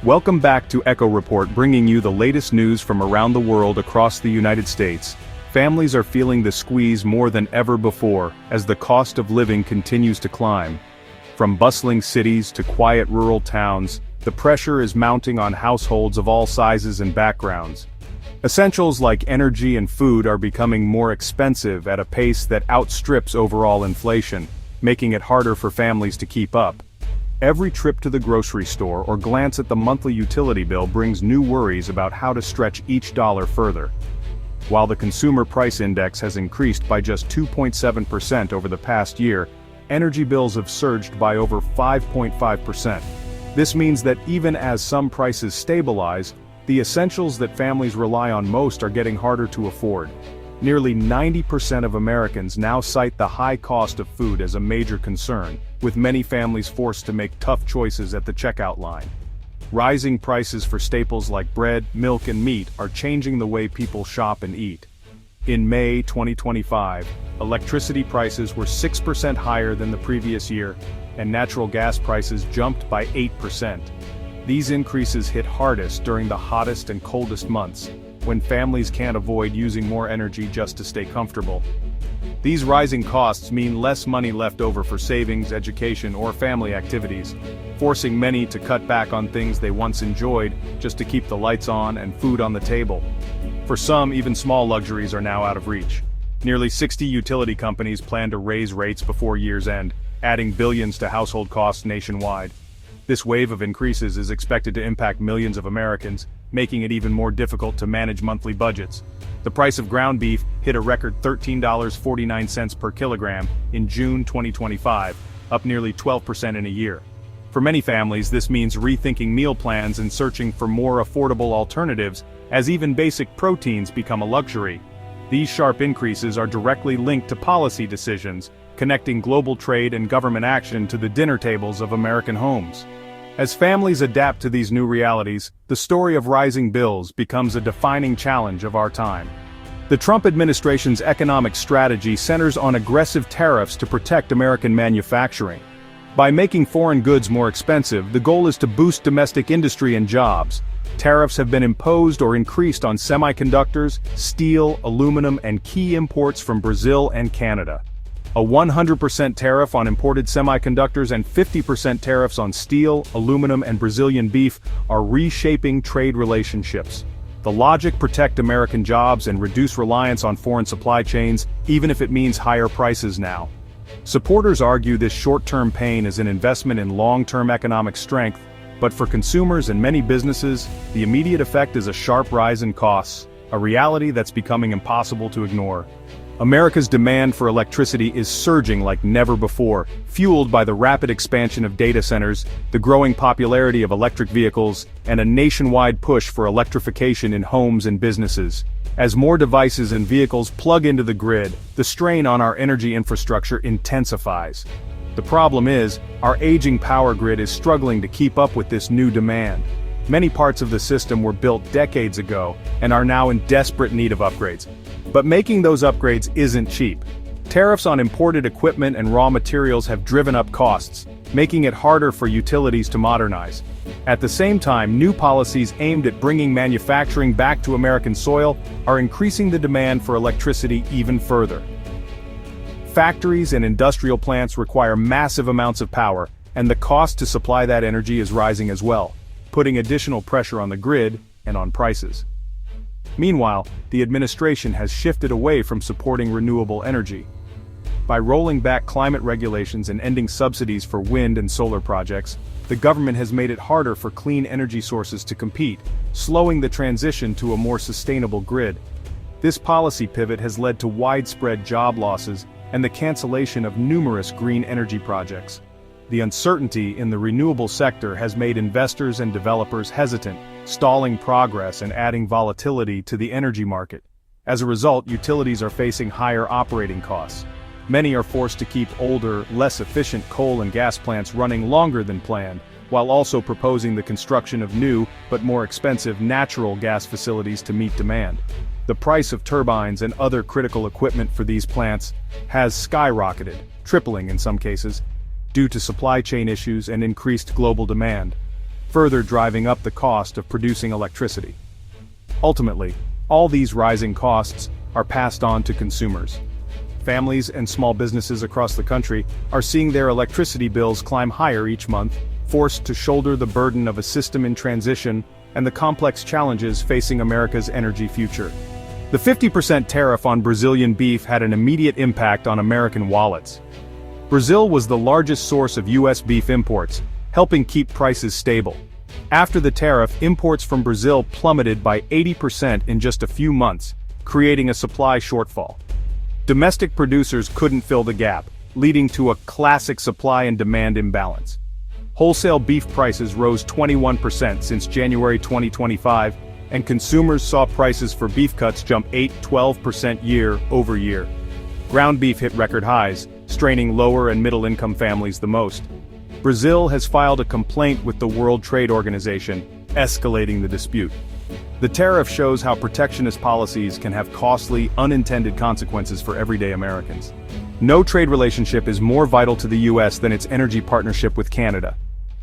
Welcome back to Echo Report, bringing you the latest news from around the world across the United States. Families are feeling the squeeze more than ever before as the cost of living continues to climb. From bustling cities to quiet rural towns, the pressure is mounting on households of all sizes and backgrounds. Essentials like energy and food are becoming more expensive at a pace that outstrips overall inflation, making it harder for families to keep up. Every trip to the grocery store or glance at the monthly utility bill brings new worries about how to stretch each dollar further. While the Consumer Price Index has increased by just 2.7% over the past year, energy bills have surged by over 5.5%. This means that even as some prices stabilize, the essentials that families rely on most are getting harder to afford. Nearly 90% of Americans now cite the high cost of food as a major concern, with many families forced to make tough choices at the checkout line. Rising prices for staples like bread, milk, and meat are changing the way people shop and eat. In May 2025, electricity prices were 6% higher than the previous year, and natural gas prices jumped by 8%. These increases hit hardest during the hottest and coldest months, when families can't avoid using more energy just to stay comfortable. These rising costs mean less money left over for savings, education, or family activities, forcing many to cut back on things they once enjoyed just to keep the lights on and food on the table. For some, even small luxuries are now out of reach. Nearly 60 utility companies plan to raise rates before year's end, adding billions to household costs nationwide. This wave of increases is expected to impact millions of Americans, making it even more difficult to manage monthly budgets. The price of ground beef hit a record $13.49 per kilogram in June 2025, up nearly 12% in a year. For many families, this means rethinking meal plans and searching for more affordable alternatives, as even basic proteins become a luxury. These sharp increases are directly linked to policy decisions, connecting global trade and government action to the dinner tables of American homes. As families adapt to these new realities, the story of rising bills becomes a defining challenge of our time. The Trump administration's economic strategy centers on aggressive tariffs to protect American manufacturing. By making foreign goods more expensive, the goal is to boost domestic industry and jobs. Tariffs have been imposed or increased on semiconductors, steel, aluminum, and key imports from Brazil and Canada. A 100% tariff on imported semiconductors and 50% tariffs on steel, aluminum, and Brazilian beef are reshaping trade relationships. The logic: protect American jobs and reduce reliance on foreign supply chains, even if it means higher prices now. Supporters argue this short-term pain is an investment in long-term economic strength, but for consumers and many businesses, the immediate effect is a sharp rise in costs, a reality that's becoming impossible to ignore. America's demand for electricity is surging like never before, fueled by the rapid expansion of data centers, the growing popularity of electric vehicles, and a nationwide push for electrification in homes and businesses. As more devices and vehicles plug into the grid, the strain on our energy infrastructure intensifies. The problem is, our aging power grid is struggling to keep up with this new demand. Many parts of the system were built decades ago and are now in desperate need of upgrades. But making those upgrades isn't cheap. Tariffs on imported equipment and raw materials have driven up costs, making it harder for utilities to modernize. At the same time, new policies aimed at bringing manufacturing back to American soil are increasing the demand for electricity even further. Factories and industrial plants require massive amounts of power, and the cost to supply that energy is rising as well, putting additional pressure on the grid and on prices. Meanwhile, the administration has shifted away from supporting renewable energy. By rolling back climate regulations and ending subsidies for wind and solar projects, the government has made it harder for clean energy sources to compete, slowing the transition to a more sustainable grid. This policy pivot has led to widespread job losses and the cancellation of numerous green energy projects. The uncertainty in the renewable sector has made investors and developers hesitant, stalling progress and adding volatility to the energy market. As a result, utilities are facing higher operating costs. Many are forced to keep older, less efficient coal and gas plants running longer than planned, while also proposing the construction of new, but more expensive natural gas facilities to meet demand. The price of turbines and other critical equipment for these plants has skyrocketed, tripling in some cases, due to supply chain issues and increased global demand. further driving up the cost of producing electricity. Ultimately, all these rising costs are passed on to consumers. Families and small businesses across the country are seeing their electricity bills climb higher each month, forced to shoulder the burden of a system in transition and the complex challenges facing America's energy future. The 50% tariff on Brazilian beef had an immediate impact on American wallets. Brazil was the largest source of U.S. beef imports, helping keep prices stable. After the tariff, imports from Brazil plummeted by 80% in just a few months, creating a supply shortfall. Domestic producers couldn't fill the gap, leading to a classic supply and demand imbalance. Wholesale beef prices rose 21% since January 2025, and consumers saw prices for beef cuts jump 8–12% year over year. Ground beef hit record highs, straining lower and middle-income families the most. Brazil has filed a complaint with the World Trade Organization, escalating the dispute. The tariff shows how protectionist policies can have costly, unintended consequences for everyday Americans. No trade relationship is more vital to the U.S. than its energy partnership with Canada.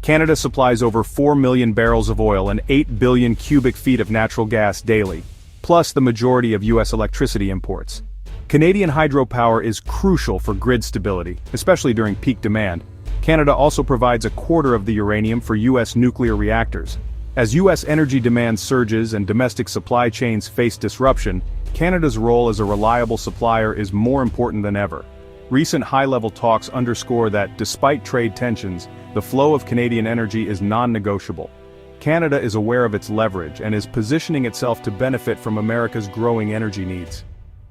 Canada supplies over 4 million barrels of oil and 8 billion cubic feet of natural gas daily, plus the majority of U.S. electricity imports. Canadian hydropower is crucial for grid stability, especially during peak demand. Canada also provides a quarter of the uranium for U.S. nuclear reactors. As U.S. energy demand surges and domestic supply chains face disruption, Canada's role as a reliable supplier is more important than ever. Recent high-level talks underscore that, despite trade tensions, the flow of Canadian energy is non-negotiable. Canada is aware of its leverage and is positioning itself to benefit from America's growing energy needs.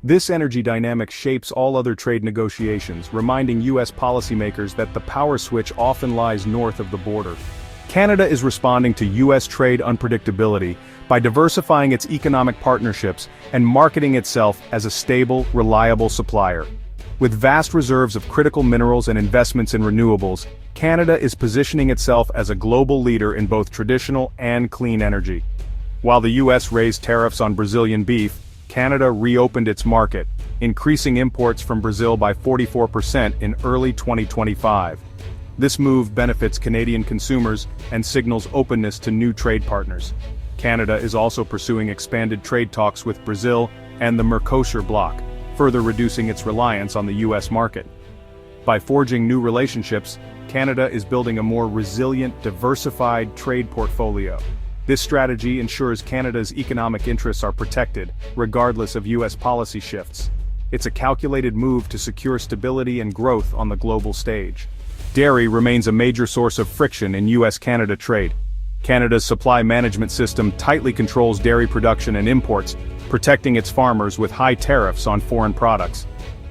This energy dynamic shapes all other trade negotiations, reminding U.S. policymakers that the power switch often lies north of the border. Canada is responding to U.S. trade unpredictability by diversifying its economic partnerships and marketing itself as a stable, reliable supplier. With vast reserves of critical minerals and investments in renewables, Canada is positioning itself as a global leader in both traditional and clean energy. While the U.S. raised tariffs on Brazilian beef, Canada reopened its market, increasing imports from Brazil by 44% in early 2025. This move benefits Canadian consumers and signals openness to new trade partners. Canada is also pursuing expanded trade talks with Brazil and the Mercosur bloc, further reducing its reliance on the U.S. market. By forging new relationships, Canada is building a more resilient, diversified trade portfolio. This strategy ensures Canada's economic interests are protected, regardless of U.S. policy shifts. It's a calculated move to secure stability and growth on the global stage. Dairy remains a major source of friction in U.S.-Canada trade. Canada's supply management system tightly controls dairy production and imports, protecting its farmers with high tariffs on foreign products.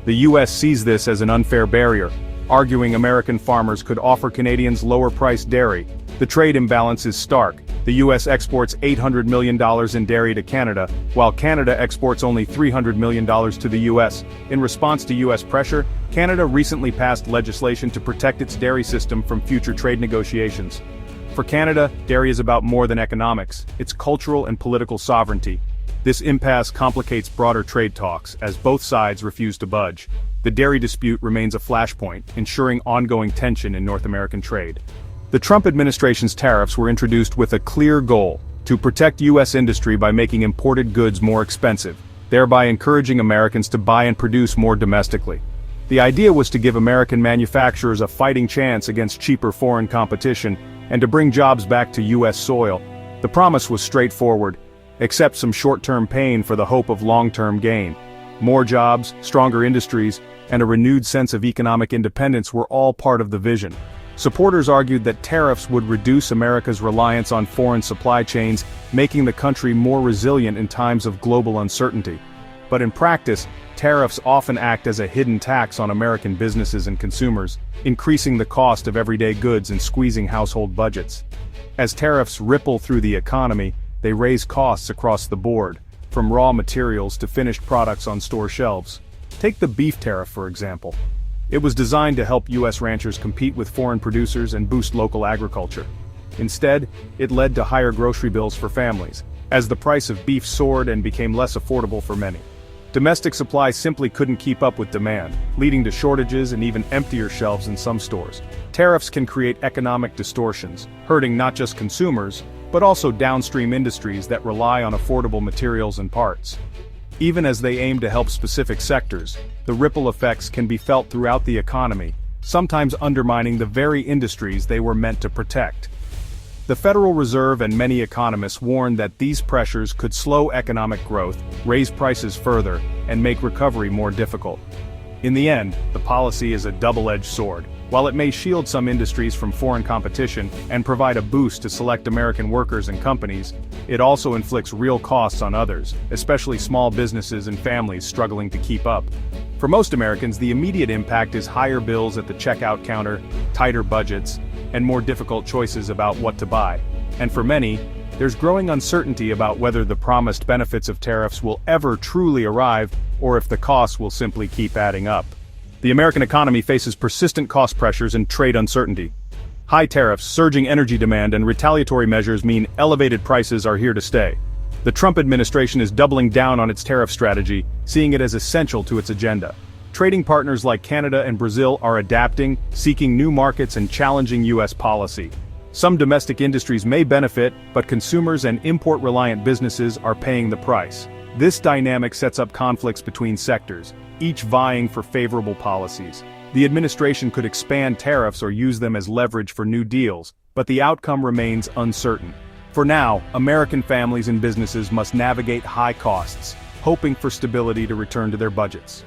The U.S. sees this as an unfair barrier, arguing American farmers could offer Canadians lower-priced dairy. The trade imbalance is stark. The U.S. exports $800 million in dairy to Canada, while Canada exports only $300 million to the U.S. In response to U.S. pressure, Canada recently passed legislation to protect its dairy system from future trade negotiations. For Canada, dairy is about more than economics. It's cultural and political sovereignty. This impasse complicates broader trade talks, as both sides refuse to budge. The dairy dispute remains a flashpoint, ensuring ongoing tension in North American trade. The Trump administration's tariffs were introduced with a clear goal: to protect U.S. industry by making imported goods more expensive, thereby encouraging Americans to buy and produce more domestically. The idea was to give American manufacturers a fighting chance against cheaper foreign competition and to bring jobs back to U.S. soil. The promise was straightforward: accept some short-term pain for the hope of long-term gain. More jobs, stronger industries, and a renewed sense of economic independence were all part of the vision. Supporters argued that tariffs would reduce America's reliance on foreign supply chains, making the country more resilient in times of global uncertainty. But in practice, tariffs often act as a hidden tax on American businesses and consumers, increasing the cost of everyday goods and squeezing household budgets. As tariffs ripple through the economy, they raise costs across the board, from raw materials to finished products on store shelves. Take the beef tariff, for example. It was designed to help U.S. ranchers compete with foreign producers and boost local agriculture. Instead, it led to higher grocery bills for families, as the price of beef soared and became less affordable for many. Domestic supply simply couldn't keep up with demand, leading to shortages and even emptier shelves in some stores. Tariffs can create economic distortions, hurting not just consumers, but also downstream industries that rely on affordable materials and parts. Even as they aim to help specific sectors, the ripple effects can be felt throughout the economy, sometimes undermining the very industries they were meant to protect. The Federal Reserve and many economists warn that these pressures could slow economic growth, raise prices further, and make recovery more difficult. In the end, the policy is a double-edged sword. While it may shield some industries from foreign competition and provide a boost to select American workers and companies, it also inflicts real costs on others, especially small businesses and families struggling to keep up. For most Americans, the immediate impact is higher bills at the checkout counter, tighter budgets, and more difficult choices about what to buy. And for many, there's growing uncertainty about whether the promised benefits of tariffs will ever truly arrive, or if the costs will simply keep adding up. The American economy faces persistent cost pressures and trade uncertainty. High tariffs, surging energy demand, and retaliatory measures mean elevated prices are here to stay. The Trump administration is doubling down on its tariff strategy, seeing it as essential to its agenda. Trading partners like Canada and Brazil are adapting, seeking new markets and challenging U.S. policy. Some domestic industries may benefit, but consumers and import-reliant businesses are paying the price. This dynamic sets up conflicts between sectors, each vying for favorable policies. The administration could expand tariffs or use them as leverage for new deals, but the outcome remains uncertain. For now, American families and businesses must navigate high costs, hoping for stability to return to their budgets.